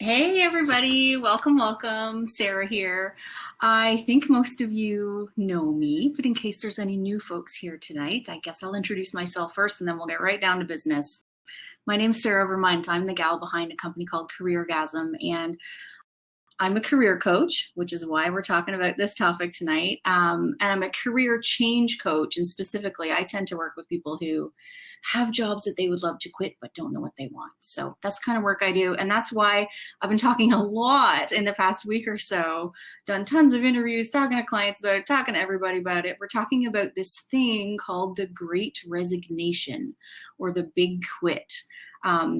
Hey everybody, welcome. Sarah here. I think most of you know me, but in case there's any new folks here tonight, I guess I'll introduce myself first and then we'll get right down to business. My name's Sarah Vermont. I'm the gal behind a company called Careeragsim, and I'm a career coach, which is why we're talking about this topic tonight. And I'm a career change coach. And specifically, I tend to work with people who have jobs that they would love to quit, but don't know what they want. So that's the kind of work I do. And that's why I've been talking a lot in the past week or so, done tons of interviews, talking to clients about it, talking to everybody about it. We're talking about this thing called the Great Resignation or the Big Quit.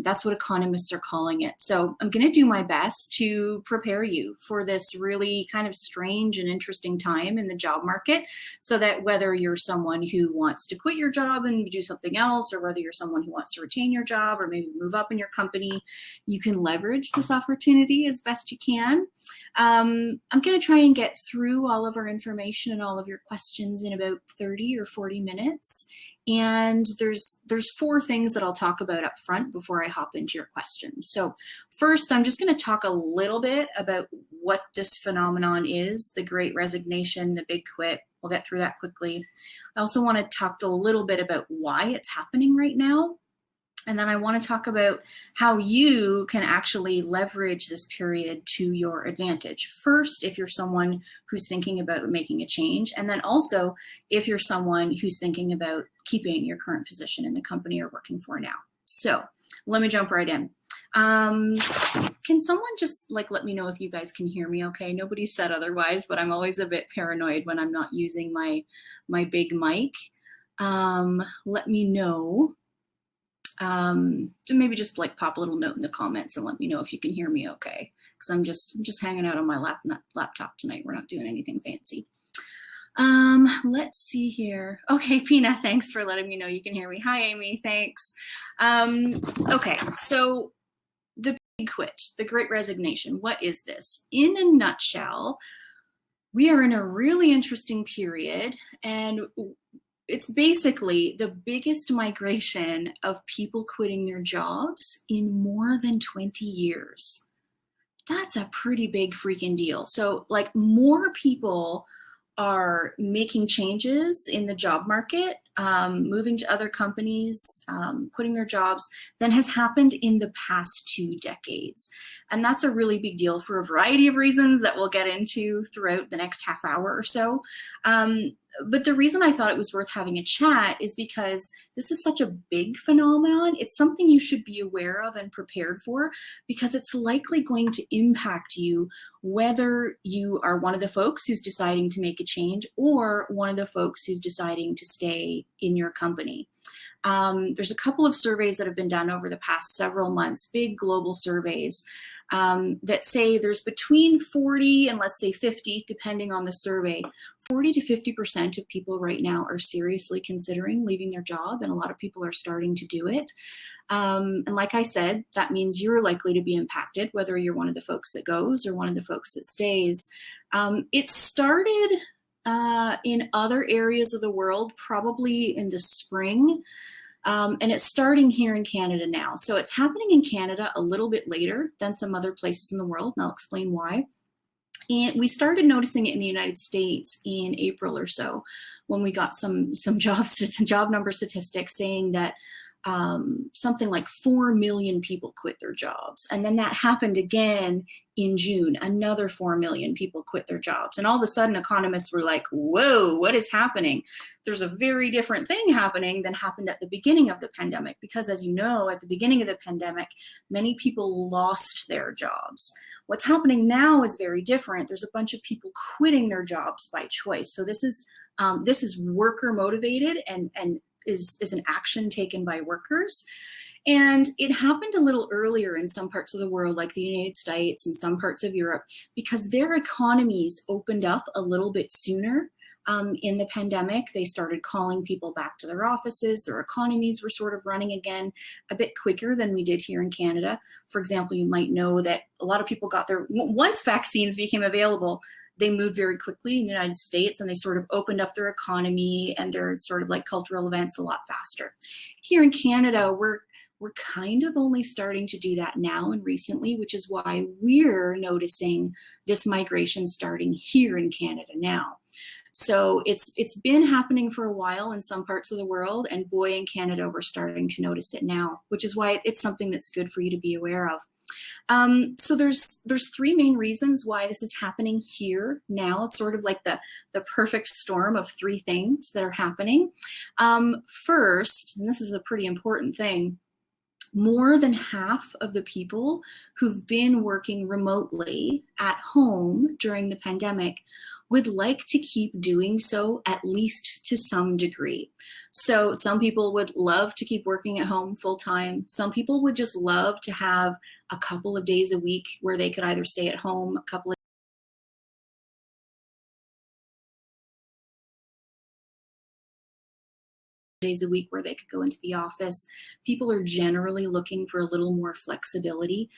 That's what economists are calling it. So I'm going to do my best to prepare you for this really kind of strange and interesting time in the job market, so that whether you're someone who wants to quit your job and do something else, or whether you're someone who wants to retain your job or maybe move up in your company, you can leverage this opportunity as best you can. I'm going to try and get through all of our information and all of your questions in about 30 or 40 minutes. And there's four things that I'll talk about up front before I hop into your questions. So first, I'm just going to talk a little bit about what this phenomenon is, the Great Resignation, the Big Quit. We'll get through that quickly. I also want to talk a little bit about why it's happening right now. And then I want to talk about how you can actually leverage this period to your advantage. First, if you're someone who's thinking about making a change, and then also if you're someone who's thinking about keeping your current position in the company you're working for now. So let me jump right in. Can someone just let me know if you guys can hear me okay? Nobody said otherwise, but I'm always a bit paranoid when I'm not using my big mic. Let me know. Maybe just pop a little note in the comments and let me know if you can hear me okay, because I'm just hanging out on my laptop tonight. We're not doing anything fancy. Let's see here. Okay, Pina, thanks for letting me know you can hear me. Hi, Amy, thanks. Okay, so the Big Quit, the Great Resignation, what is this? In a nutshell, we are in a really interesting period, and it's basically the biggest migration of people quitting their jobs in more than 20 years. That's a pretty big freaking deal. So more people are making changes in the job market, moving to other companies, quitting their jobs, than has happened in the past 2 decades. And that's a really big deal for a variety of reasons that we'll get into throughout the next half hour or so. But the reason I thought it was worth having a chat is because this is such a big phenomenon. It's something you should be aware of and prepared for, because it's likely going to impact you whether you are one of the folks who's deciding to make a change or one of the folks who's deciding to stay in your company. There's a couple of surveys that have been done over the past several months, big global surveys, that say there's between 40 and let's say 50, depending on the survey, 40 to 50% of people right now are seriously considering leaving their job, and a lot of people are starting to do it. And like I said, that means you're likely to be impacted, whether you're one of the folks that goes or one of the folks that stays. It started in other areas of the world, probably in the spring. And it's starting here in Canada now. So it's happening in Canada a little bit later than some other places in the world, and I'll explain why. And we started noticing it in the United States in April or so, when we got some job number statistics saying that something like 4 million people quit their jobs. And then that happened again in June, another 4 million people quit their jobs. And all of a sudden economists were like, whoa, what is happening? There's a very different thing happening than happened at the beginning of the pandemic, because as you know, at the beginning of the pandemic, many people lost their jobs. What's happening now is very different. There's a bunch of people quitting their jobs by choice. So this is worker motivated and is an action taken by workers. And it happened a little earlier in some parts of the world, like the United States and some parts of Europe, because their economies opened up a little bit sooner. In the pandemic, they started calling people back to their offices. Their economies were sort of running again a bit quicker than we did here in Canada. For example, you might know that a lot of people got once vaccines became available, they moved very quickly in the United States, and they sort of opened up their economy and their sort of cultural events a lot faster. Here in Canada, we're we're kind of only starting to do that now and recently, which is why we're noticing this migration starting here in Canada now. So it's been happening for a while in some parts of the world, and boy, in Canada, we're starting to notice it now, which is why it's something that's good for you to be aware of. So there's three main reasons why this is happening here now. It's sort of like the perfect storm of three things that are happening. First, and this is a pretty important thing, more than half of the people who've been working remotely at home during the pandemic would like to keep doing so, at least to some degree. So some people would love to keep working at home full time. Some people would just love to have a couple of days a week where they could either stay at home a couple of days a week where they could go into the office. People are generally looking for a little more flexibility.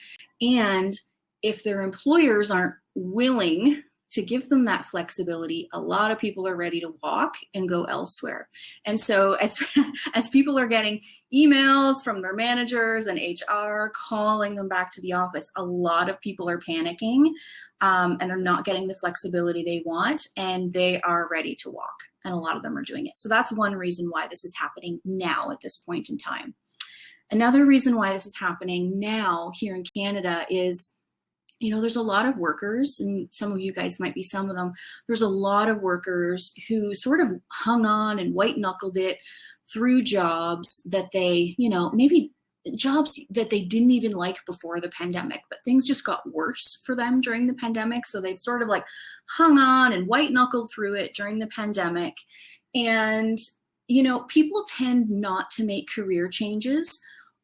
And if their employers aren't willing to give them that flexibility, a lot of people are ready to walk and go elsewhere. And so as people are getting emails from their managers and HR calling them back to the office, a lot of people are panicking and they're not getting the flexibility they want, and they are ready to walk. And a lot of them are doing it. So that's one reason why this is happening now at this point in time. Another reason why this is happening now here in Canada is, you know, there's a lot of workers, and some of you guys might be some of them. There's a lot of workers who sort of hung on and white knuckled it through jobs that they, you know, maybe jobs that they didn't even like before the pandemic, but things just got worse for them during the pandemic. So they've sort of like hung on and white knuckled through it during the pandemic. And, you know, people tend not to make career changes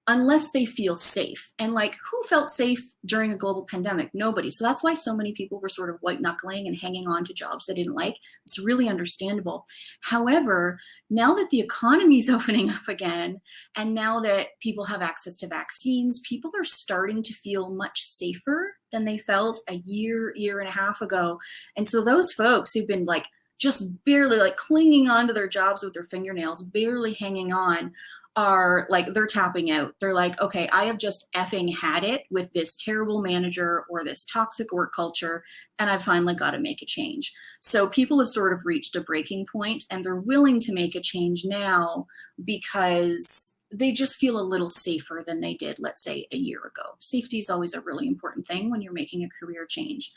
unless they feel safe. And like, who felt safe during a global pandemic? Nobody. So that's why so many people were sort of white knuckling and hanging on to jobs they didn't like. It's really understandable. However, now that the economy is opening up again, and now that people have access to vaccines, people are starting to feel much safer than they felt a year and a half ago. And so those folks who've been like just barely like clinging onto their jobs with their fingernails, barely hanging on, are like, they're tapping out. They're like, okay, I have just effing had it with this terrible manager or this toxic work culture, and I've finally got to make a change. So people have sort of reached a breaking point, and they're willing to make a change now because they just feel a little safer than they did, let's say, a year ago. Safety is always a really important thing when you're making a career change.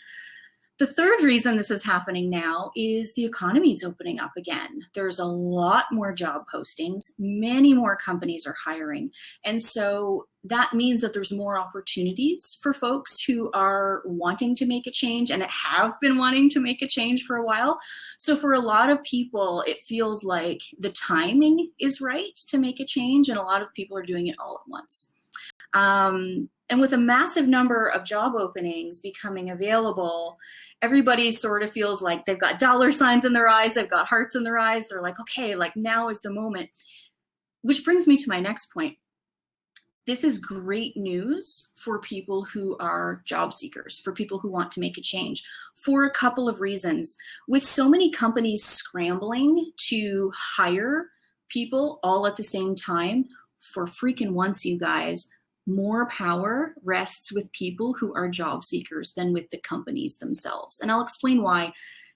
The third reason this is happening now is the economy is opening up again. There's a lot more job postings. Many more companies are hiring. And so that means that there's more opportunities for folks who are wanting to make a change and have been wanting to make a change for a while. So for a lot of people, it feels like the timing is right to make a change, and a lot of people are doing it all at once. And with a massive number of job openings becoming available, everybody sort of feels like they've got dollar signs in their eyes, they've got hearts in their eyes. They're like, okay, like now is the moment. Which brings me to my next point. This is great news for people who are job seekers, for people who want to make a change, for a couple of reasons. With so many companies scrambling to hire people all at the same time, for freaking once, you guys, more power rests with people who are job seekers than with the companies themselves. And I'll explain why,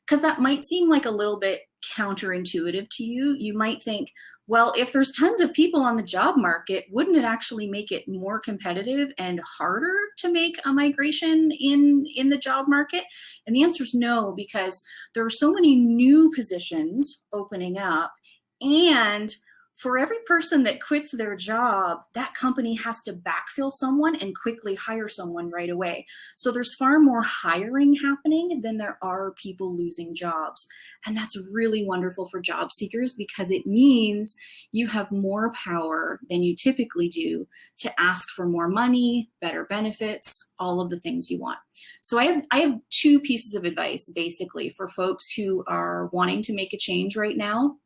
because that might seem like a little bit counterintuitive to you. You might think, well, if there's tons of people on the job market, wouldn't it actually make it more competitive and harder to make a migration in the job market? And the answer is no, because there are so many new positions opening up, and for every person that quits their job, that company has to backfill someone and quickly hire someone right away. So there's far more hiring happening than there are people losing jobs. And that's really wonderful for job seekers, because it means you have more power than you typically do to ask for more money, better benefits, all of the things you want. So I have two pieces of advice basically for folks who are wanting to make a change right now.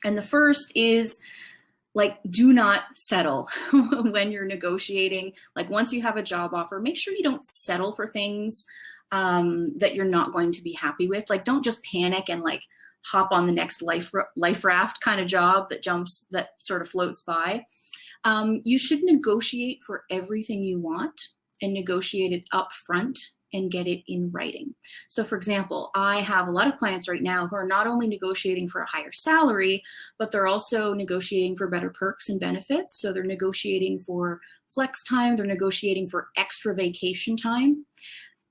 And the first is, like, do not settle when you're negotiating. Like, once you have a job offer, make sure you don't settle for things that you're not going to be happy with. Like, don't just panic and like hop on the next life raft kind of job that sort of floats by. You should negotiate for everything you want and negotiate it up front and get it in writing. So for example, I have a lot of clients right now who are not only negotiating for a higher salary, but they're also negotiating for better perks and benefits. So they're negotiating for flex time, they're negotiating for extra vacation time.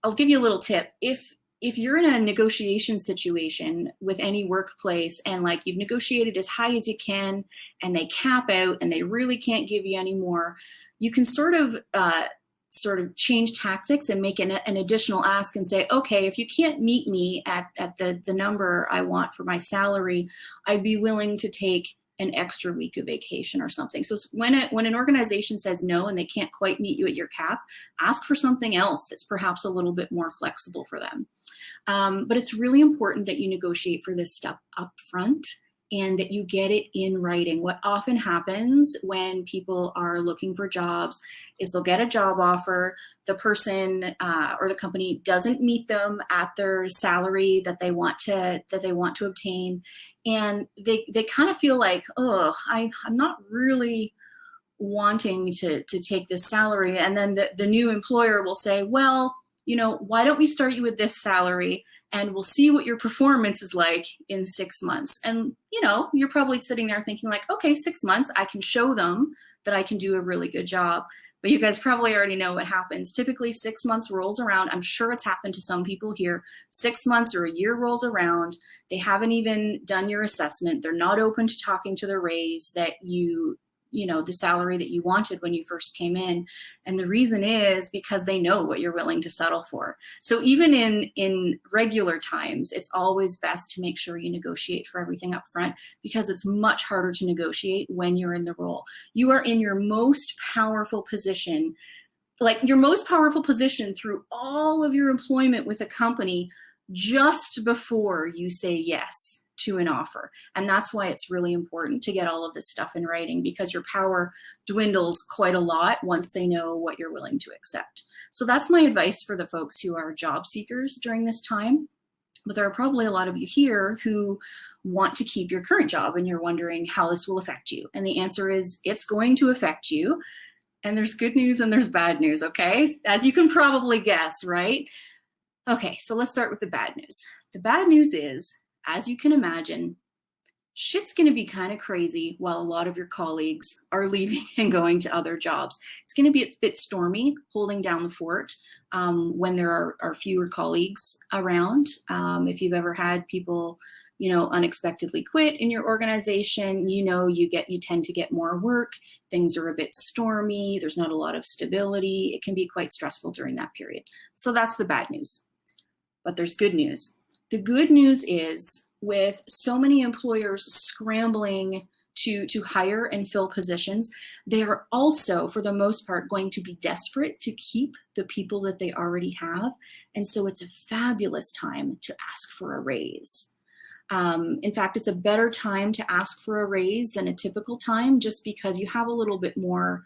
I'll give you a little tip. If you're in a negotiation situation with any workplace and like you've negotiated as high as you can and they cap out and they really can't give you any more, you can sort of change tactics and make an additional ask and say, okay, if you can't meet me at the number I want for my salary, I'd be willing to take an extra week of vacation or something. So when an organization says no and they can't quite meet you at your cap, ask for something else that's perhaps a little bit more flexible for them. But it's really important that you negotiate for this stuff up front and that you get it in writing. What often happens when people are looking for jobs is they'll get a job offer, the person or the company doesn't meet them at their salary that they want to obtain, and they kind of feel like, oh, I'm not really wanting to take this salary. And then the new employer will say, well, why don't we start you with this salary and we'll see what your performance is like in 6 months. And, you're probably sitting there thinking like, okay, 6 months, I can show them that I can do a really good job. But you guys probably already know what happens. Typically 6 months rolls around. I'm sure it's happened to some people here. 6 months or a year rolls around. They haven't even done your assessment. They're not open to talking to the raise that the salary that you wanted when you first came in. And the reason is because they know what you're willing to settle for. So even in regular times, it's always best to make sure you negotiate for everything up front, because it's much harder to negotiate when you're in the role. You are in your most powerful position, like your most powerful position through all of your employment with a company just before you say yes to an offer. And that's why it's really important to get all of this stuff in writing, because your power dwindles quite a lot once they know what you're willing to accept. So that's my advice for the folks who are job seekers during this time. But there are probably a lot of you here who want to keep your current job and you're wondering how this will affect you. And the answer is it's going to affect you. And there's good news and there's bad news, okay? As you can probably guess, right? Okay, so let's start with the bad news. The bad news is, as you can imagine, shit's going to be kind of crazy while a lot of your colleagues are leaving and going to other jobs. It's going to be a bit stormy holding down the fort when there are fewer colleagues around. If you've ever had people, unexpectedly quit in your organization, you tend to get more work. Things are a bit stormy. There's not a lot of stability. It can be quite stressful during that period. So that's the bad news. But there's good news. The good news is, with so many employers scrambling to hire and fill positions, they are also, for the most part, going to be desperate to keep the people that they already have. And so it's a fabulous time to ask for a raise. In fact, it's a better time to ask for a raise than a typical time, just because you have a little bit more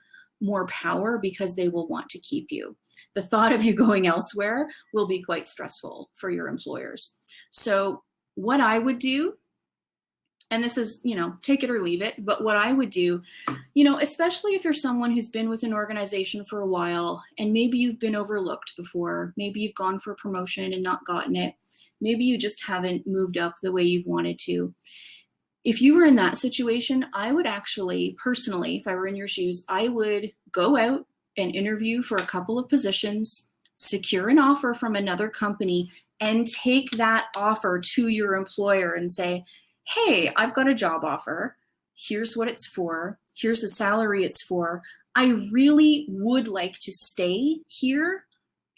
power, because they will want to keep you. The thought of you going elsewhere will be quite stressful for your employers. So what I would do, and this is, take it or leave it, but what I would do, especially if you're someone who's been with an organization for a while and maybe you've been overlooked before, maybe you've gone for a promotion and not gotten it, maybe you just haven't moved up the way you've wanted to. If you were in that situation, I would actually, personally, if I were in your shoes, I would go out and interview for a couple of positions, secure an offer from another company, and take that offer to your employer and say, hey, I've got a job offer. Here's what it's for. Here's the salary it's for. I really would like to stay here.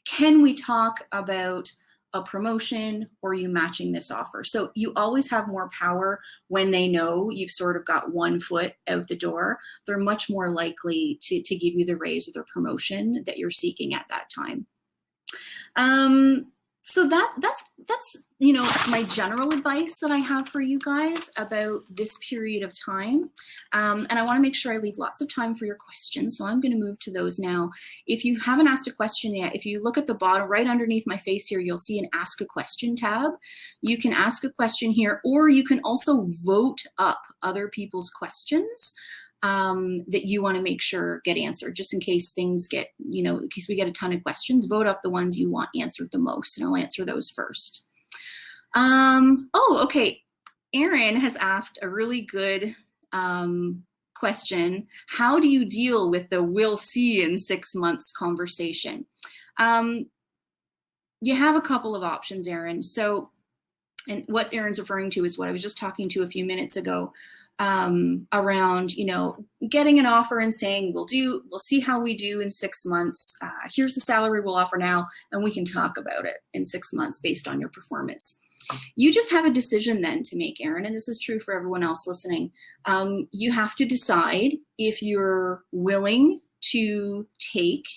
Can we talk about a promotion or you matching this offer? So you always have more power when they know you've sort of got one foot out the door. They're much more likely to give you the raise or the promotion that you're seeking at that time. So that's my general advice that I have for you guys about this period of time. And I want to make sure I leave lots of time for your questions. So I'm going to move to those now. If you haven't asked a question yet, if you look at the bottom right underneath my face here, you'll see an Ask a Question tab. You can ask a question here, or you can also vote up other people's questions. that you want to make sure get answered, just in case things get, in case we get a ton of questions. Vote up the ones you want answered the most, and I'll answer those first. Oh, okay. Erin has asked a really good question. How do you deal with the "we'll see in 6 months" conversation? You have a couple of options, Erin. So, and what Erin's referring to is what I was just talking to a few minutes ago, around, getting an offer and saying, we'll see how we do in 6 months. Here's the salary we'll offer now, and we can talk about it in 6 months based on your performance. You just have a decision then to make, Erin, and this is true for everyone else listening. You have to decide if you're willing to take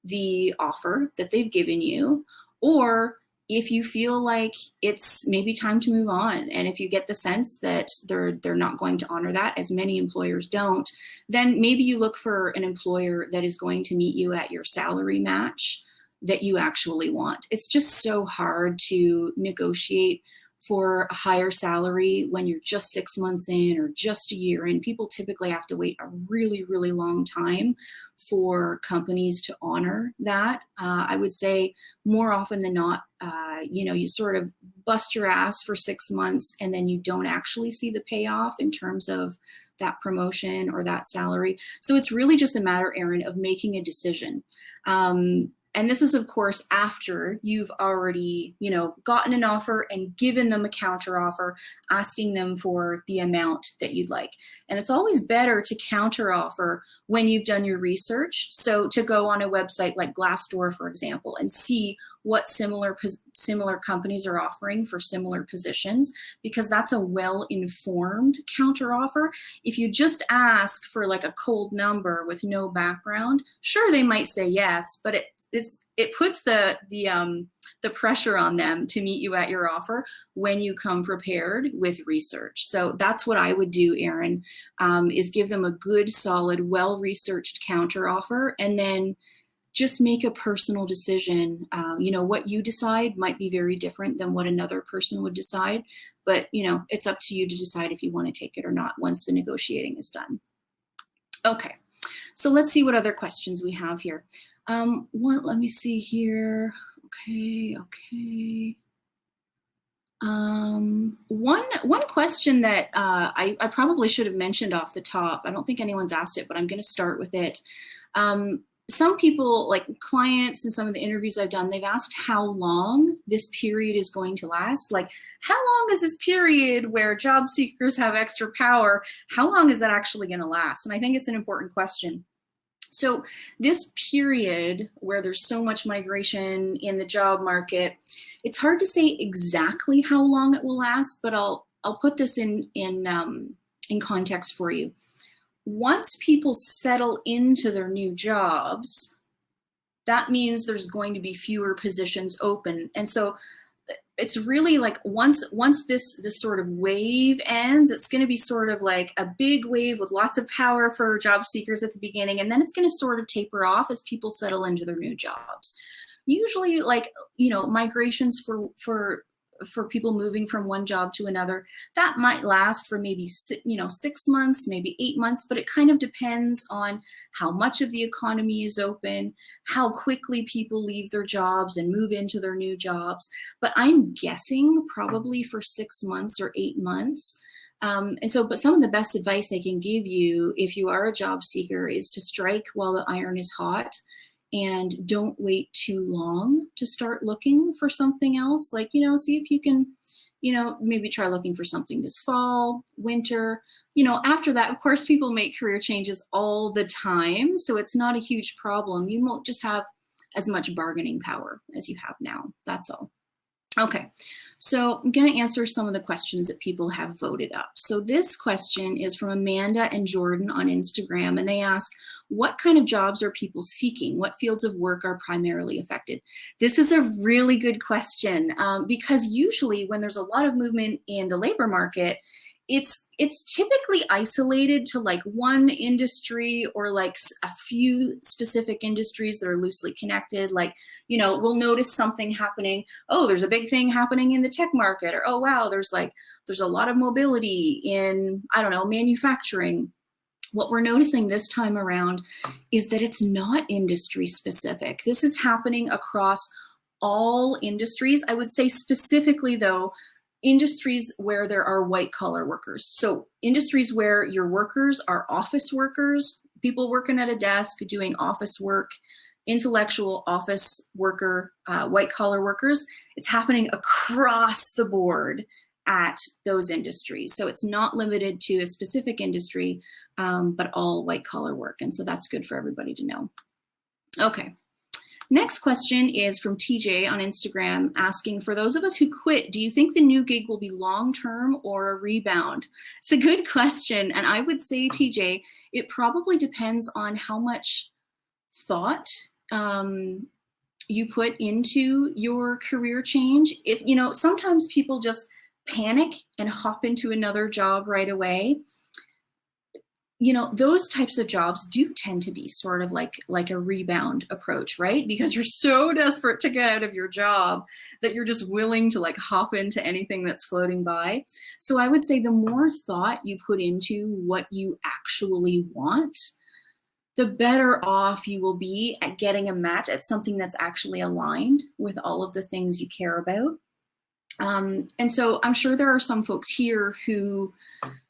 the offer that they've given you, or if you feel like it's maybe time to move on. And if you get the sense that they're not going to honor that, as many employers don't, then maybe you look for an employer that is going to meet you at your salary match that you actually want. It's just so hard to negotiate for a higher salary when you're just 6 months in or just a year in. People typically have to wait a really, really long time for companies to honor that. I would say more often than not, you sort of bust your ass for 6 months and then you don't actually see the payoff in terms of that promotion or that salary. So it's really just a matter, Erin, of making a decision. And this is, of course, after you've already, gotten an offer and given them a counter offer, asking them for the amount that you'd like. And it's always better to counter offer when you've done your research. So to go on a website like Glassdoor, for example, and see what similar companies are offering for similar positions, because that's a well-informed counter offer. If you just ask for like a cold number with no background, sure, they might say yes, but it puts the pressure on them to meet you at your offer when you come prepared with research. So that's what I would do, Erin, is give them a good, solid, well-researched counter offer, and then just make a personal decision. What you decide might be very different than what another person would decide, but it's up to you to decide if you want to take it or not once the negotiating is done. Okay, so let's see what other questions we have here. Let me see here. Okay. One question that I probably should have mentioned off the top. I don't think anyone's asked it, but I'm going to start with it. Some people, like clients in some of the interviews I've done, they've asked how long this period is going to last. Like, how long is this period where job seekers have extra power? How long is that actually going to last? And I think it's an important question. So this period where there's so much migration in the job market, it's hard to say exactly how long it will last, but I'll put this in context for you. Once people settle into their new jobs, that means there's going to be fewer positions open. And so it's really like once this sort of wave ends, it's going to be sort of like a big wave with lots of power for job seekers at the beginning, and then it's going to sort of taper off as people settle into their new jobs. Usually, like, migrations for people moving from one job to another, that might last for maybe 6 months, maybe 8 months, but it kind of depends on how much of the economy is open, how quickly people leave their jobs and move into their new jobs. But I'm guessing probably for 6 months or 8 months. But some of the best advice I can give you if you are a job seeker is to strike while the iron is hot. And don't wait too long to start looking for something else. Like, see if you can, maybe try looking for something this fall, winter. After that, of course, people make career changes all the time. So it's not a huge problem. You won't just have as much bargaining power as you have now. That's all. Okay, so I'm going to answer some of the questions that people have voted up. So this question is from Amanda and Jordan on Instagram, and they ask, what kind of jobs are people seeking? What fields of work are primarily affected? This is a really good question because usually when there's a lot of movement in the labor market, it's typically isolated to like one industry or like a few specific industries that are loosely connected. Like, we'll notice something happening. Oh, there's a big thing happening in the tech market, or oh wow, there's a lot of mobility in, I don't know, manufacturing. What we're noticing this time around is that it's not industry specific. This is happening across all industries. I would say specifically though, industries where there are white collar workers. So industries where your workers are office workers, people working at a desk doing office work, intellectual office worker, white collar workers. It's happening across the board at those industries. So it's not limited to a specific industry, but all white collar work. And so that's good for everybody to know. Okay. Next question is from TJ on Instagram asking, for those of us who quit, do you think the new gig will be long-term or a rebound? It's a good question. And I would say, TJ, it probably depends on how much thought you put into your career change. If, you know, sometimes people just panic and hop into another job right away. You know, those types of jobs do tend to be sort of like a rebound approach, right? Because you're so desperate to get out of your job that you're just willing to like hop into anything that's floating by. So I would say the more thought you put into what you actually want, the better off you will be at getting a match at something that's actually aligned with all of the things you care about. And so I'm sure there are some folks here who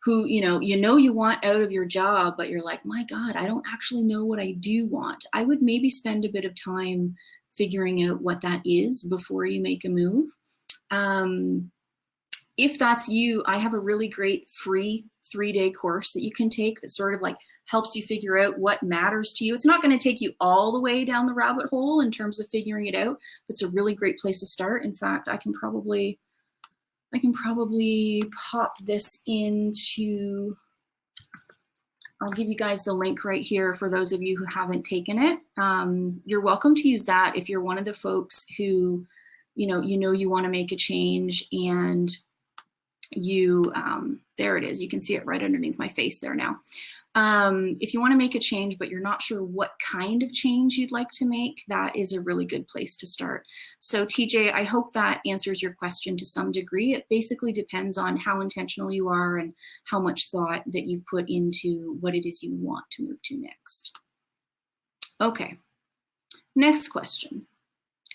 you want out of your job, but you're like, my God, I don't actually know what I do want. I would maybe spend a bit of time figuring out what that is before you make a move. If that's you, I have a really great free 3-day course that you can take that sort of like helps you figure out what matters to you. It's not going to take you all the way down the rabbit hole in terms of figuring it out, but it's a really great place to start. In fact, I can probably pop this into, I'll give you guys the link right here for those of you who haven't taken it. You're welcome to use that if you're one of the folks who, you want to make a change and you, there it is. You can see it right underneath my face there now. If you want to make a change, but you're not sure what kind of change you'd like to make, that is a really good place to start. So TJ, I hope that answers your question to some degree. It basically depends on how intentional you are and how much thought that you've put into what it is you want to move to next. Okay, next question.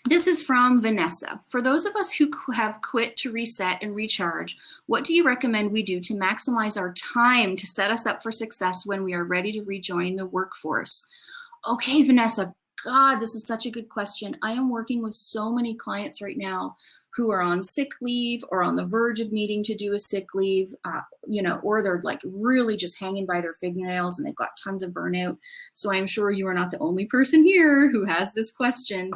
This is from Vanessa. For those of us who have quit to reset and recharge, what do you recommend we do to maximize our time to set us up for success when we are ready to rejoin the workforce? Okay, Vanessa, God, this is such a good question. I am working with so many clients right now who are on sick leave or on the verge of needing to do a sick leave, or they're like really just hanging by their fingernails and they've got tons of burnout. So I'm sure you are not the only person here who has this question.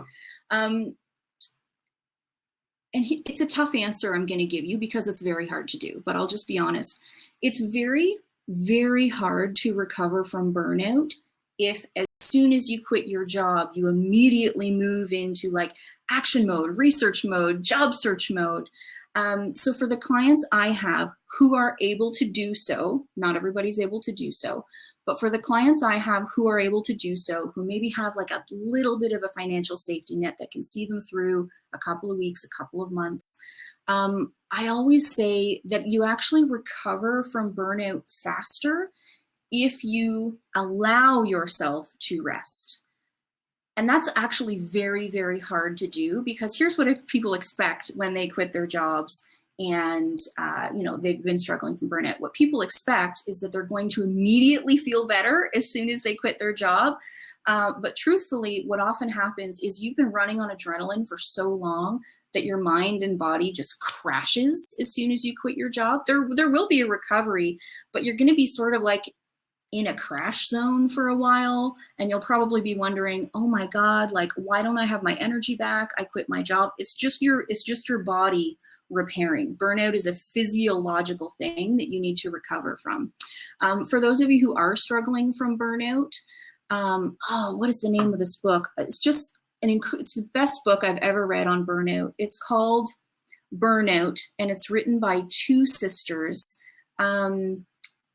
It's a tough answer I'm going to give you because it's very hard to do, but I'll just be honest. It's very, very hard to recover from burnout if as soon as you quit your job, you immediately move into like action mode, research mode, job search mode. So for the clients I have who are able to do so, not everybody's able to do so, but for the clients I have who are able to do so, who maybe have like a little bit of a financial safety net that can see them through a couple of weeks, a couple of months, I always say that you actually recover from burnout faster if you allow yourself to rest. And that's actually very, very hard to do because here's what people expect when they quit their jobs and they've been struggling from burnout. What people expect is that they're going to immediately feel better as soon as they quit their job. But truthfully, what often happens is you've been running on adrenaline for so long that your mind and body just crashes as soon as you quit your job. There will be a recovery, but you're going to be sort of like in a crash zone for a while, and you'll probably be wondering, oh my God, like, why don't I have my energy back? I quit my job. It's just your body repairing. Burnout is a physiological thing that you need to recover from. For those of you who are struggling from burnout, what is the name of this book? It's the best book I've ever read on burnout. It's called Burnout, and it's written by two sisters.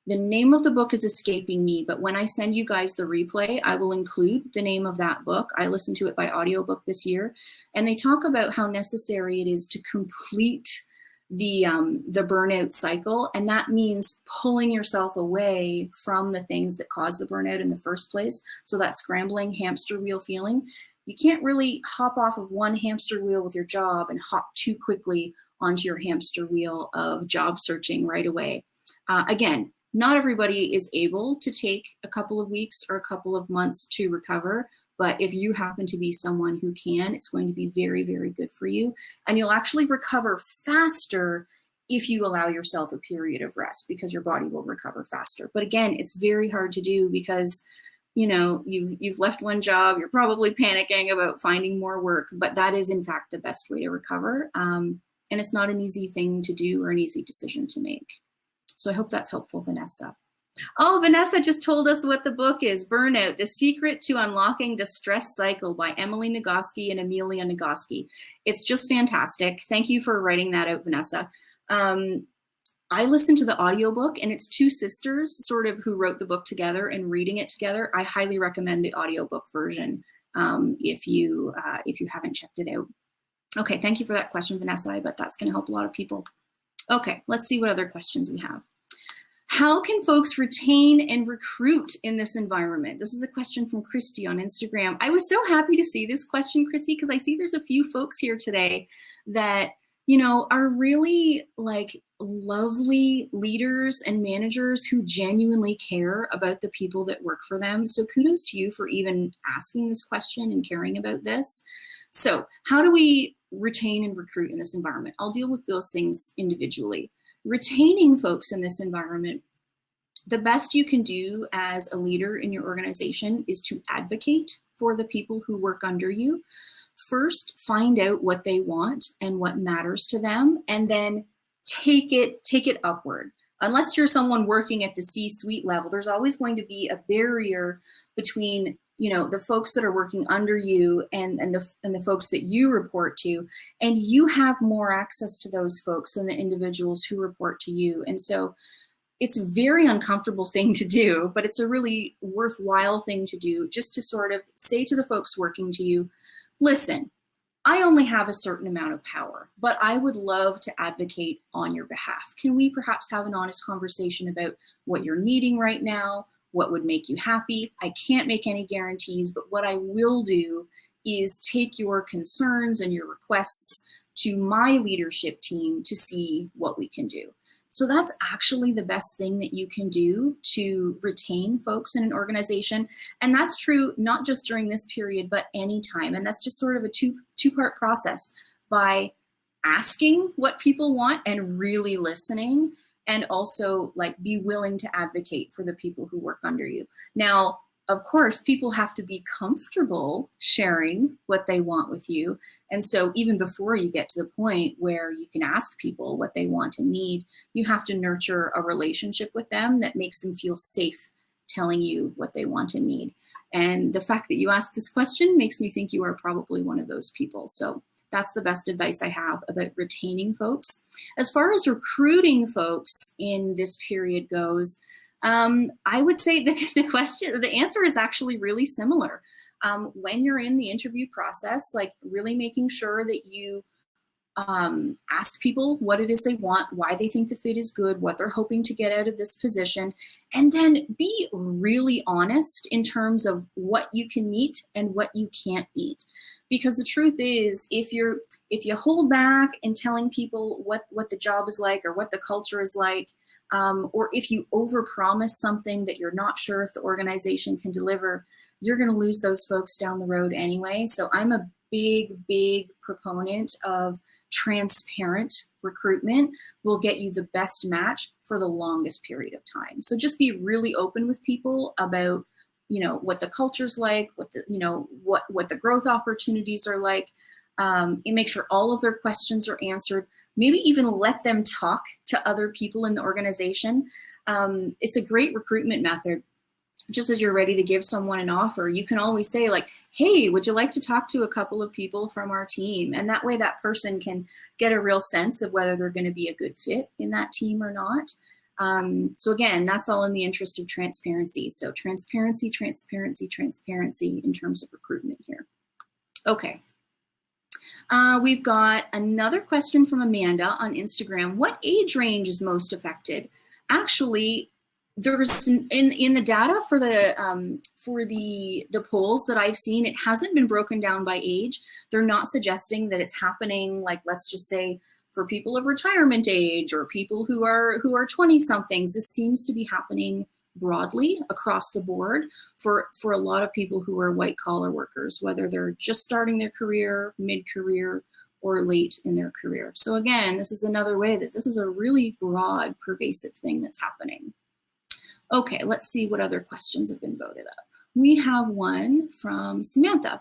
The name of the book is escaping me, but when I send you guys the replay, I will include the name of that book. I listened to it by audiobook this year, and they talk about how necessary it is to complete the burnout cycle, and that means pulling yourself away from the things that cause the burnout in the first place. So that scrambling hamster wheel feeling, you can't really hop off of one hamster wheel with your job and hop too quickly onto your hamster wheel of job searching right away. Again, not everybody is able to take a couple of weeks or a couple of months to recover, but if you happen to be someone who can, it's going to be very, very good for you. And you'll actually recover faster if you allow yourself a period of rest, because your body will recover faster. But again, it's very hard to do because, you know, you've left one job, you're probably panicking about finding more work, but that is in fact the best way to recover. And it's not an easy thing to do or an easy decision to make. So I hope that's helpful, Vanessa. Oh, Vanessa just told us what the book is, Burnout, The Secret to Unlocking the Stress Cycle by Emily Nagoski and Amelia Nagoski. It's just fantastic. Thank you for writing that out, Vanessa. I listened to the audiobook, and it's two sisters sort of who wrote the book together and reading it together. I highly recommend the audiobook version if you haven't checked it out. Okay, thank you for that question, Vanessa. I bet that's going to help a lot of people. Okay, let's see what other questions we have. How can folks retain and recruit in this environment? This is a question from Christy on Instagram. I was so happy to see this question, Christy, because I see there's a few folks here today that, you know, are really like lovely leaders and managers who genuinely care about the people that work for them. So kudos to you for even asking this question and caring about this. So how do we retain and recruit in this environment? I'll deal with those things individually. Retaining folks in this environment, the best you can do as a leader in your organization is to advocate for the people who work under you. First, find out what they want and what matters to them, and then take it upward. Unless you're someone working at the C-suite level, there's always going to be a barrier between, you know, the folks that are working under you and the folks that you report to, and you have more access to those folks than the individuals who report to you. And so it's a very uncomfortable thing to do, but it's a really worthwhile thing to do, just to sort of say to the folks working to you, listen, I only have a certain amount of power, but I would love to advocate on your behalf. Can we perhaps have an honest conversation about what you're needing right now? What would make you happy? I can't make any guarantees, but what I will do is take your concerns and your requests to my leadership team to see what we can do. So that's actually the best thing that you can do to retain folks in an organization. And that's true not just during this period, but anytime. And that's just sort of a two-part process, by asking what people want and really listening, and also like be willing to advocate for the people who work under you. Now, of course, people have to be comfortable sharing what they want with you. And so even before you get to the point where you can ask people what they want and need, you have to nurture a relationship with them that makes them feel safe telling you what they want and need. And the fact that you ask this question makes me think you are probably one of those people. So that's the best advice I have about retaining folks. As far as recruiting folks in this period goes, I would say the answer is actually really similar. When you're in the interview process, like really making sure that you ask people what it is they want, why they think the fit is good, what they're hoping to get out of this position, and then be really honest in terms of what you can meet and what you can't meet. Because the truth is, if you hold back in telling people what the job is like or what the culture is like, or if you overpromise something that you're not sure if the organization can deliver, you're going to lose those folks down the road anyway. So I'm a big proponent of transparent recruitment will get you the best match for the longest period of time. So just be really open with people about, you know, what the culture's like, what the, you know, what the growth opportunities are like, and make sure all of their questions are answered. Maybe even let them talk to other people in the organization. It's a great recruitment method. Just as you're ready to give someone an offer, you can always say like, hey, would you like to talk to a couple of people from our team? And that way that person can get a real sense of whether they're going to be a good fit in that team or not. So again, that's all in the interest of transparency. So transparency in terms of recruitment here. Okay. We've got another question from Amanda on Instagram. What age range is most affected? Actually, there's in the data for the polls that I've seen, it hasn't been broken down by age. They're not suggesting that it's happening, like, let's just say, for people of retirement age or people who are 20 somethings. This seems to be happening broadly across the board for a lot of people who are white collar workers, whether they're just starting their career, mid-career, or late in their career. So again, this is another way that this is a really broad, pervasive thing that's happening. Okay, let's see what other questions have been voted up. We have one from Samantha.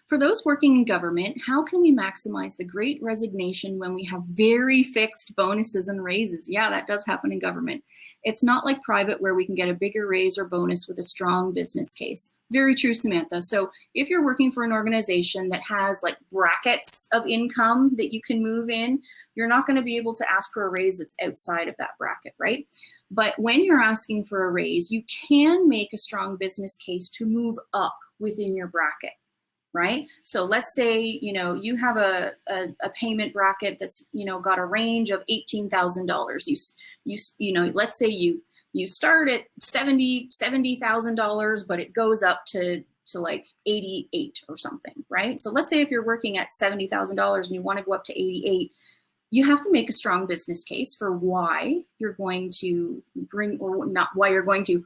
For those working in government, how can we maximize the great resignation when we have very fixed bonuses and raises? Yeah, that does happen in government. It's not like private where we can get a bigger raise or bonus with a strong business case. Very true, Samantha. So if you're working for an organization that has like brackets of income that you can move in, you're not going to be able to ask for a raise that's outside of that bracket, right? But when you're asking for a raise, you can make a strong business case to move up within your bracket, right? So let's say, you have a payment bracket that's, got a range of $18,000. Let's say you start at $70,000, but it goes up to like 88 or something, right? So let's say if you're working at $70,000 and you want to go up to 88, you have to make a strong business case for why you're going to bring, or not why you're going to,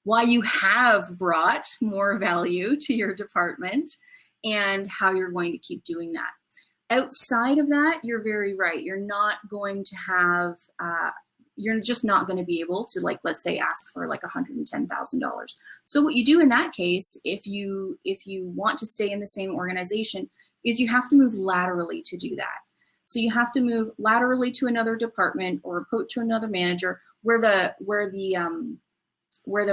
why you have brought more value to your department and how you're going to keep doing that. Outside of that, you're very right. You're not going to have, you're just not going to be able to, like, let's say, ask for like $110,000. So what you do in that case, if you want to stay in the same organization, is you have to move laterally to do that. So you have to move laterally to another department or report to another manager where the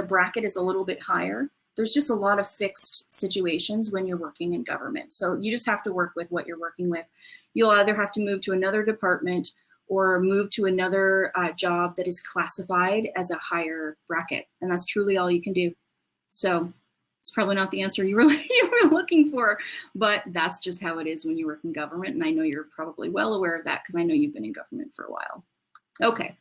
bracket is a little bit higher. There's just a lot of fixed situations when you're working in government. So you just have to work with what you're working with. You'll either have to move to another department or move to another job that is classified as a higher bracket. And that's truly all you can do. So it's probably not the answer you were looking for, but that's just how it is when you work in government. And I know you're probably well aware of that because I know you've been in government for a while. Okay.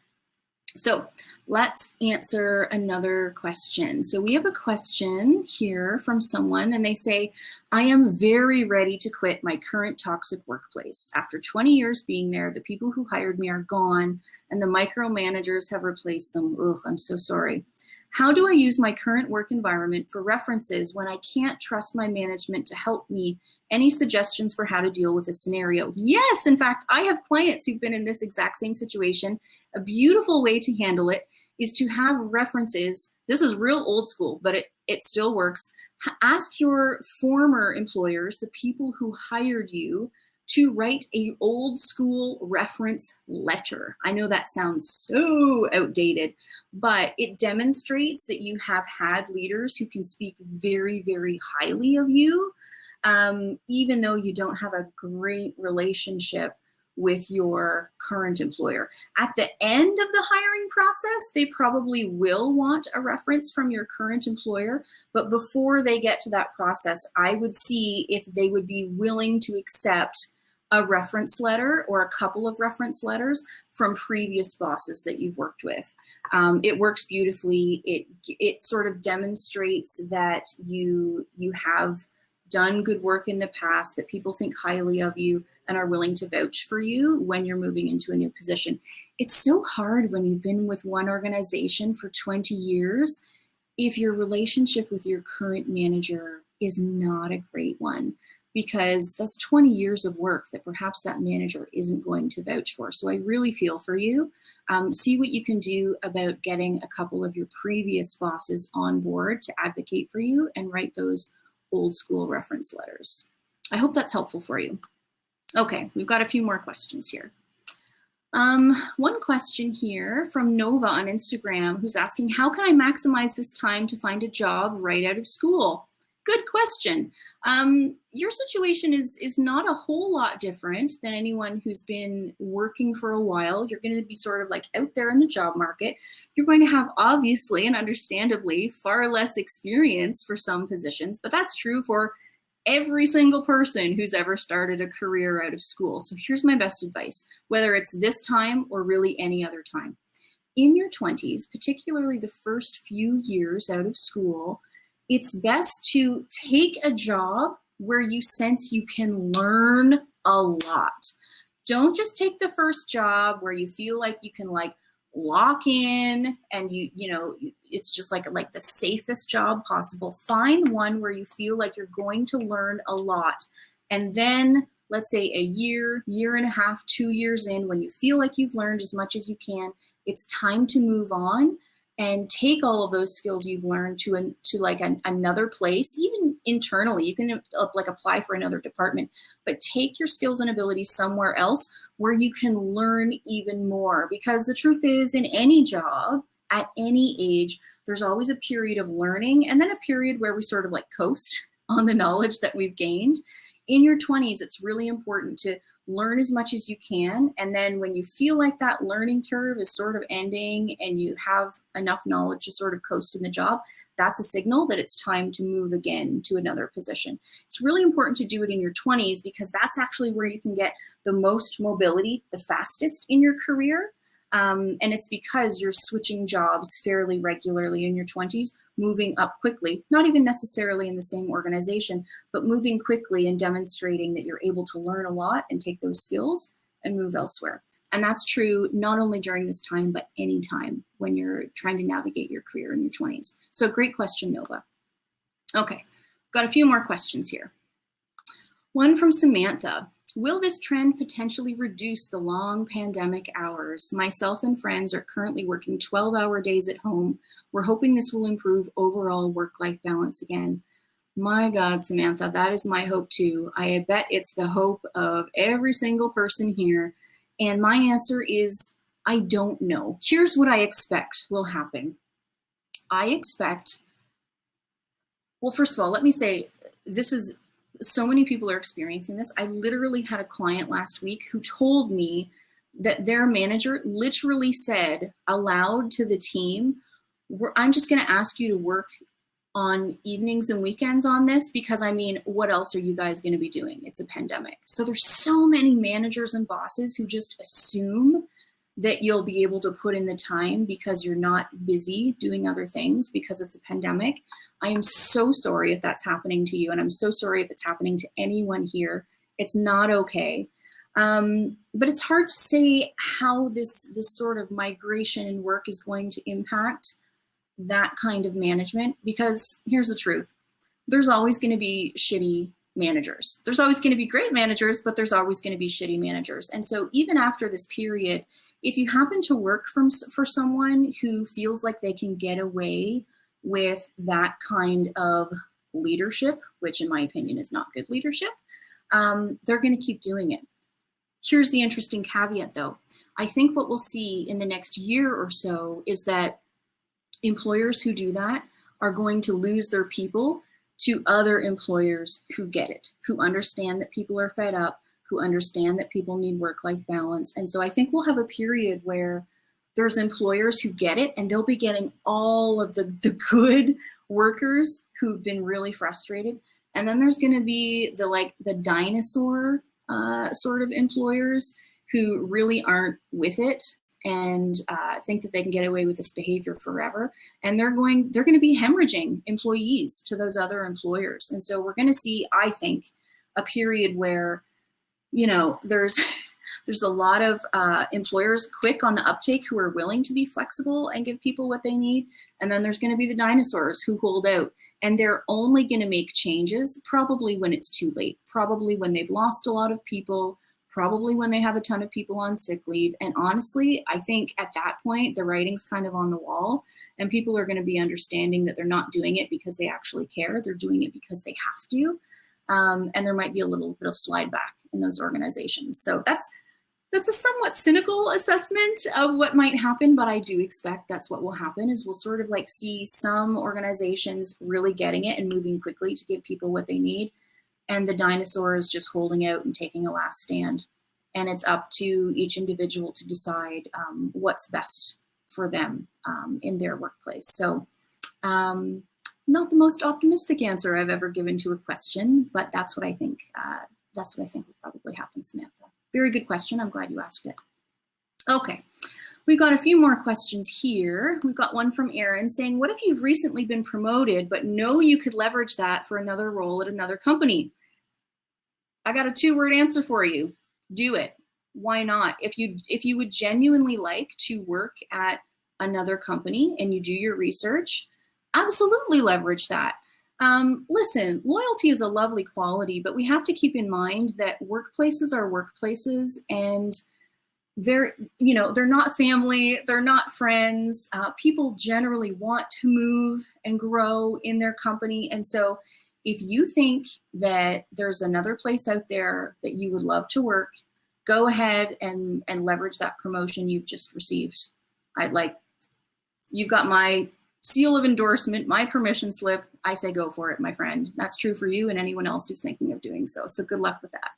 So let's answer another question. So we have a question here from someone, and they say, I am very ready to quit my current toxic workplace. After 20 years being there, the people who hired me are gone and the micromanagers have replaced them. Ugh, I'm so sorry. How do I use my current work environment for references when I can't trust my management to help me? Any suggestions for how to deal with this scenario? Yes, in fact, I have clients who've been in this exact same situation. A beautiful way to handle it is to have references. This is real old school, but it still works. Ask your former employers, the people who hired you, to write a old school reference letter. I know that sounds so outdated, but it demonstrates that you have had leaders who can speak very, very highly of you, even though you don't have a great relationship with your current employer. At the end of the hiring process, they probably will want a reference from your current employer, but before they get to that process, I would see if they would be willing to accept a reference letter or a couple of reference letters from previous bosses that you've worked with. It works beautifully. It sort of demonstrates that you have done good work in the past, that people think highly of you and are willing to vouch for you when you're moving into a new position. It's so hard when you've been with one organization for 20 years if your relationship with your current manager is not a great one, because that's 20 years of work that perhaps that manager isn't going to vouch for. So I really feel for you. See what you can do about getting a couple of your previous bosses on board to advocate for you and write those old school reference letters. I hope that's helpful for you. Okay, we've got a few more questions here. One question here from Nova on Instagram, who's asking, how can I maximize this time to find a job right out of school? Good question. Your situation is not a whole lot different than anyone who's been working for a while. You're going to be sort of like out there in the job market. You're going to have, obviously and understandably, far less experience for some positions, but that's true for every single person who's ever started a career out of school. So here's my best advice, whether it's this time or really any other time. In your 20s, particularly the first few years out of school, it's best to take a job where you sense you can learn a lot. Don't just take the first job where you feel like you can like lock in and you know it's just like the safest job possible. Find one where you feel like you're going to learn a lot, and then let's say a year and a half, 2 years in, when you feel like you've learned as much as you can, it's time to move on and take all of those skills you've learned to another place. Even internally, you can like apply for another department, but take your skills and abilities somewhere else where you can learn even more. Because the truth is, in any job at any age, there's always a period of learning and then a period where we sort of like coast on the knowledge that we've gained. In your 20s, it's really important to learn as much as you can. And then when you feel like that learning curve is sort of ending and you have enough knowledge to sort of coast in the job, that's a signal that it's time to move again to another position. It's really important to do it in your 20s because that's actually where you can get the most mobility the fastest in your career. And it's because you're switching jobs fairly regularly in your 20s, moving up quickly, not even necessarily in the same organization, but moving quickly and demonstrating that you're able to learn a lot and take those skills and move elsewhere. And that's true not only during this time, but any time when you're trying to navigate your career in your 20s. So great question, Nova. Okay, got a few more questions here. One from Samantha. Will this trend potentially reduce the long pandemic hours? Myself and friends are currently working 12-hour days at home. We're hoping this will improve overall work-life balance again. My God, Samantha, that is my hope too. I bet it's the hope of every single person here. And my answer is, I don't know. Here's what I expect will happen. I expect, well, first of all, let me say, so many people are experiencing this. I literally had a client last week who told me that their manager literally said aloud to the team, I'm just going to ask you to work on evenings and weekends on this because, I mean, what else are you guys going to be doing? It's a pandemic. So there's so many managers and bosses who just assume that you'll be able to put in the time because you're not busy doing other things because it's a pandemic. I am so sorry if that's happening to you, and I'm so sorry if it's happening to anyone here. It's not okay. But it's hard to say how this sort of migration in work is going to impact that kind of management, because here's the truth. There's always going to be shitty managers. There's always going to be great managers, but there's always going to be shitty managers. And so even after this period, if you happen to work for someone who feels like they can get away with that kind of leadership, which in my opinion is not good leadership, they're going to keep doing it. Here's the interesting caveat though. I think what we'll see in the next year or so is that employers who do that are going to lose their people to other employers who get it, who understand that people are fed up, who understand that people need work-life balance. And so I think we'll have a period where there's employers who get it and they'll be getting all of the good workers who've been really frustrated. And then there's going to be the dinosaur sort of employers who really aren't with it and think that they can get away with this behavior forever. And they're going to be hemorrhaging employees to those other employers. And so we're going to see, I think, a period where, you know, there's a lot of employers quick on the uptake who are willing to be flexible and give people what they need. And then there's going to be the dinosaurs who hold out. And they're only going to make changes probably when it's too late, probably when they've lost a lot of people, probably when they have a ton of people on sick leave. And honestly, I think at that point, the writing's kind of on the wall and people are going to be understanding that they're not doing it because they actually care. They're doing it because they have to. And there might be a little bit of slide back in those organizations. So that's a somewhat cynical assessment of what might happen, but I do expect that's what will happen is we'll sort of like see some organizations really getting it and moving quickly to give people what they need. And the dinosaurs just holding out and taking a last stand. And it's up to each individual to decide what's best for them in their workplace. So not the most optimistic answer I've ever given to a question, but that's what I think. That's what I think will probably happen, Samantha. Very good question. I'm glad you asked it. Okay. We've got a few more questions here. We've got one from Aaron saying, what if you've recently been promoted, but know you could leverage that for another role at another company? I got a 2-word answer for you. Do it. Why not? If you would genuinely like to work at another company and you do your research, absolutely leverage that. Listen, loyalty is a lovely quality, but we have to keep in mind that workplaces are workplaces, and they're not family, they're not friends. People generally want to move and grow in their company. And so if you think that there's another place out there that you would love to work, go ahead and leverage that promotion you've just received. You've got my seal of endorsement, my permission slip. I say go for it, my friend. That's true for you and anyone else who's thinking of doing so. So good luck with that.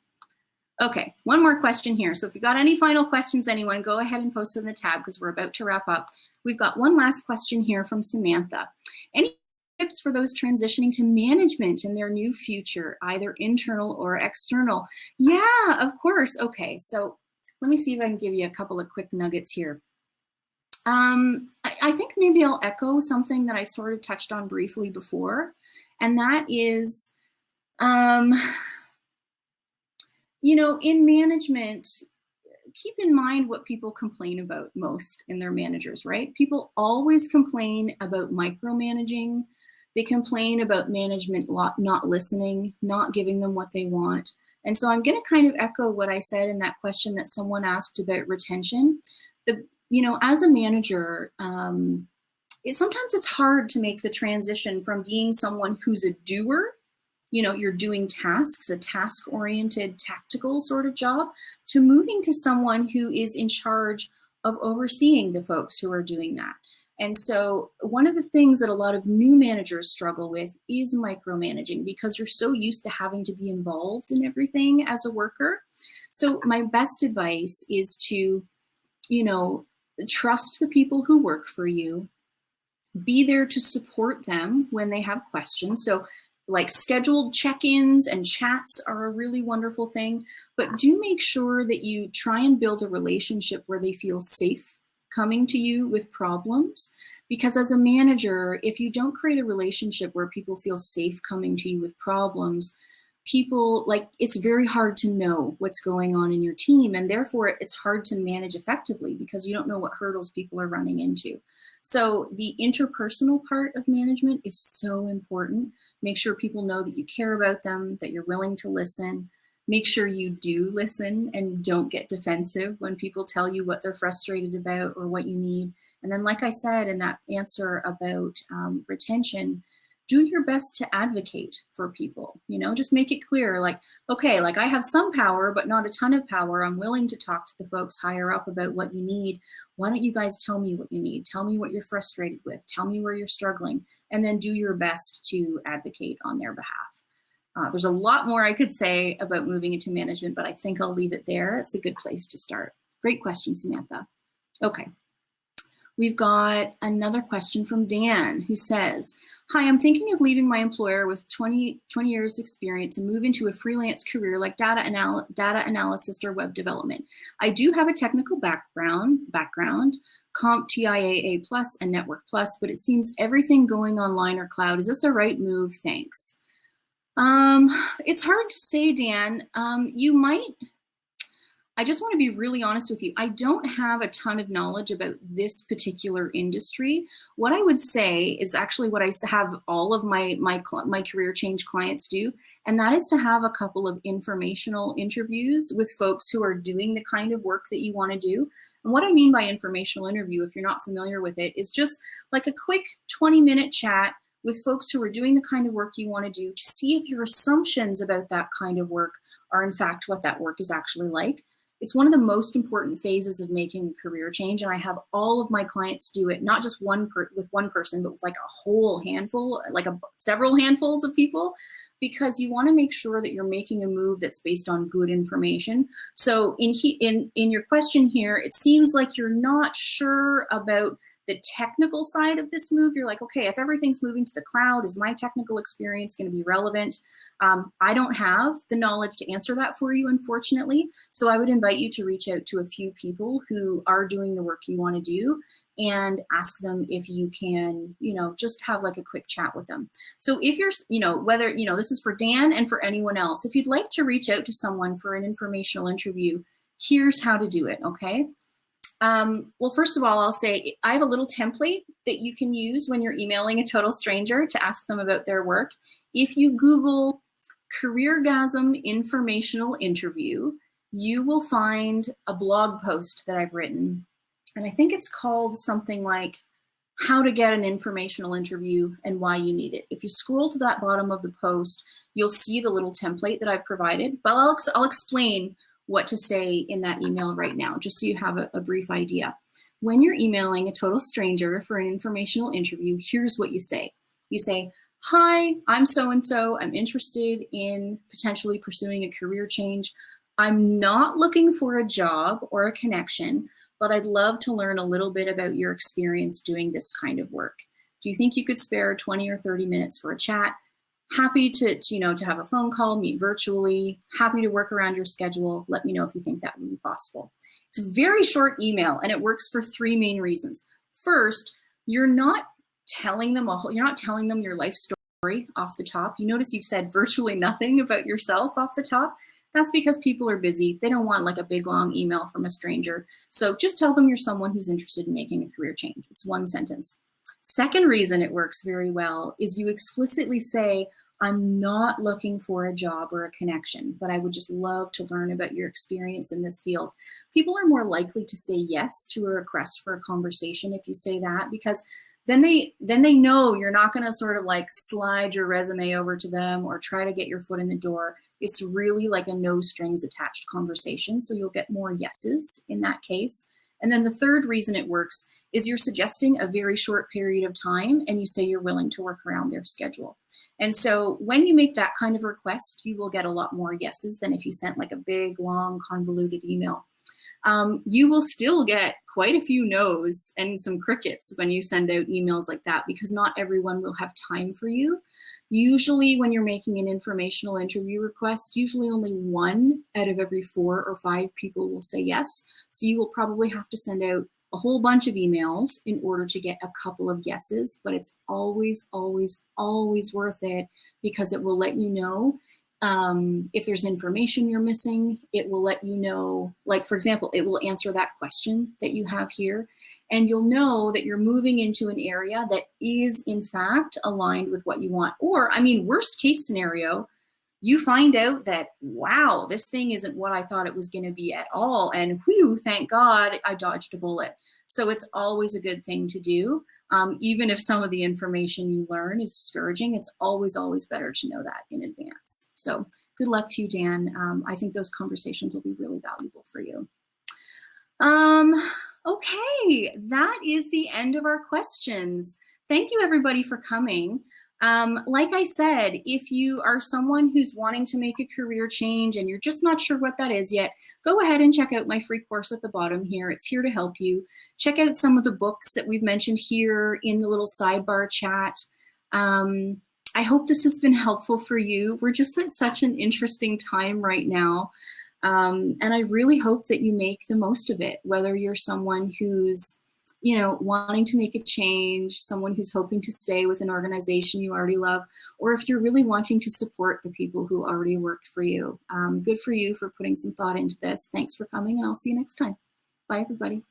Okay, one more question here. So if you got any final questions, anyone, go ahead and post in the tab because we're about to wrap up. We've got one last question here from Samantha. Any tips for those transitioning to management in their new future, either internal or external? Yeah, of course. Okay, so let me see if I can give you a couple of quick nuggets here. I think maybe I'll echo something that I sort of touched on briefly before, and that is, in management, keep in mind what people complain about most in their managers, right? People always complain about micromanaging. They complain about management not listening, not giving them what they want. And so I'm going to kind of echo what I said in that question that someone asked about retention. As a manager, sometimes it's hard to make the transition from being someone who's a doer, you're doing tasks, a task-oriented, tactical sort of job, to moving to someone who is in charge of overseeing the folks who are doing that. And so one of the things that a lot of new managers struggle with is micromanaging, because you're so used to having to be involved in everything as a worker. So my best advice is to, trust the people who work for you, be there to support them when they have questions. So like scheduled check-ins and chats are a really wonderful thing, but do make sure that you try and build a relationship where they feel safe coming to you with problems. Because as a manager, if you don't create a relationship where people feel safe coming to you with problems, it's very hard to know what's going on in your team, and therefore it's hard to manage effectively because you don't know what hurdles people are running into. So the interpersonal part of management is so important. Make sure people know that you care about them, that you're willing to listen. Make sure you do listen and don't get defensive when people tell you what they're frustrated about or what you need. And then, like I said in that answer about retention, do your best to advocate for people, just make it clear, okay, I have some power, but not a ton of power. I'm willing to talk to the folks higher up about what you need. Why don't you guys tell me what you need? Tell me what you're frustrated with. Tell me where you're struggling, and then do your best to advocate on their behalf. There's a lot more I could say about moving into management, but I think I'll leave it there. It's a good place to start. Great question, Samantha. Okay. We've got another question from Dan, who says, hi, I'm thinking of leaving my employer with 20 years experience and move into a freelance career like data analysis or web development. I do have a technical background, Comp TIAA Plus and Network Plus, but it seems everything going online or cloud. Is this a right move? Thanks. It's hard to say, Dan. I just want to be really honest with you. I don't have a ton of knowledge about this particular industry. What I would say is actually what I have all of my career change clients do, and that is to have a couple of informational interviews with folks who are doing the kind of work that you want to do. And what I mean by informational interview, if you're not familiar with it, is just like a quick 20-minute chat with folks who are doing the kind of work you want to do, to see if your assumptions about that kind of work are in fact what that work is actually like. It's one of the most important phases of making a career change, and I have all of my clients do it, not just with one person, but with like a whole handful, several handfuls of people. because you want to make sure that you're making a move that's based on good information. So in your question here, it seems like you're not sure about the technical side of this move. You're like, okay, if everything's moving to the cloud, is my technical experience going to be relevant? I don't have the knowledge to answer that for you, unfortunately. So I would invite you to reach out to a few people who are doing the work you want to do and ask them if you can, just have like a quick chat with them. So if you're, whether, this is for Dan and for anyone else, if you'd like to reach out to someone for an informational interview, here's how to do it, okay? Well, first of all, I'll say I have a little template that you can use when you're emailing a total stranger to ask them about their work. If you Google Careeragsim informational interview, you will find a blog post that I've written. And I think it's called something like how to get an informational interview and why you need it. If you scroll to that bottom of the post, you'll see the little template that I've provided, but I'll explain what to say in that email right now, just so you have a brief idea. When you're emailing a total stranger for an informational interview, here's what you say. You say, hi, I'm so-and-so. I'm interested in potentially pursuing a career change. I'm not looking for a job or a connection, but I'd love to learn a little bit about your experience doing this kind of work. Do you think you could spare 20 or 30 minutes for a chat? Happy to have a phone call, meet virtually, happy to work around your schedule. Let me know if you think that would be possible. It's a very short email and it works for three main reasons. First, you're not telling them your life story off the top. You notice you've said virtually nothing about yourself off the top. That's because people are busy. They don't want like a big long email from a stranger. So just tell them you're someone who's interested in making a career change. It's one sentence. Second reason it works very well is you explicitly say, I'm not looking for a job or a connection, but I would just love to learn about your experience in this field. People are more likely to say yes to a request for a conversation if you say that, because then they know you're not going to sort of like slide your resume over to them or try to get your foot in the door. It's really like a no strings attached conversation. So you'll get more yeses in that case. And then the third reason it works is you're suggesting a very short period of time and you say you're willing to work around their schedule. And so when you make that kind of request, you will get a lot more yeses than if you sent like a big, long, convoluted email. You will still get quite a few no's and some crickets when you send out emails like that, because not everyone will have time for you. Usually when you're making an informational interview request, usually only 1 out of every 4 or 5 people will say yes. So you will probably have to send out a whole bunch of emails in order to get a couple of yeses, but it's always, always, always worth it, because it will let you know if there's information you're missing. It will let you know, like, for example, it will answer that question that you have here, and you'll know that you're moving into an area that is in fact aligned with what you want. Or, I mean, worst case scenario, you find out that, wow, this thing isn't what I thought it was going to be at all. And whew, thank God I dodged a bullet. So it's always a good thing to do. Even if some of the information you learn is discouraging, it's always, always better to know that in advance. So good luck to you, Dan. I think those conversations will be really valuable for you. Okay, that is the end of our questions. Thank you, everybody, for coming. Like I said, if you are someone who's wanting to make a career change and you're just not sure what that is yet, go ahead and check out my free course at the bottom here. It's here to help you. Check out some of the books that we've mentioned here in the little sidebar chat. I hope this has been helpful for you. We're just at such an interesting time right now. And I really hope that you make the most of it, whether you're someone who's wanting to make a change, someone who's hoping to stay with an organization you already love, or if you're really wanting to support the people who already worked for you. Good for you for putting some thought into this. Thanks for coming, and I'll see you next time. Bye, everybody.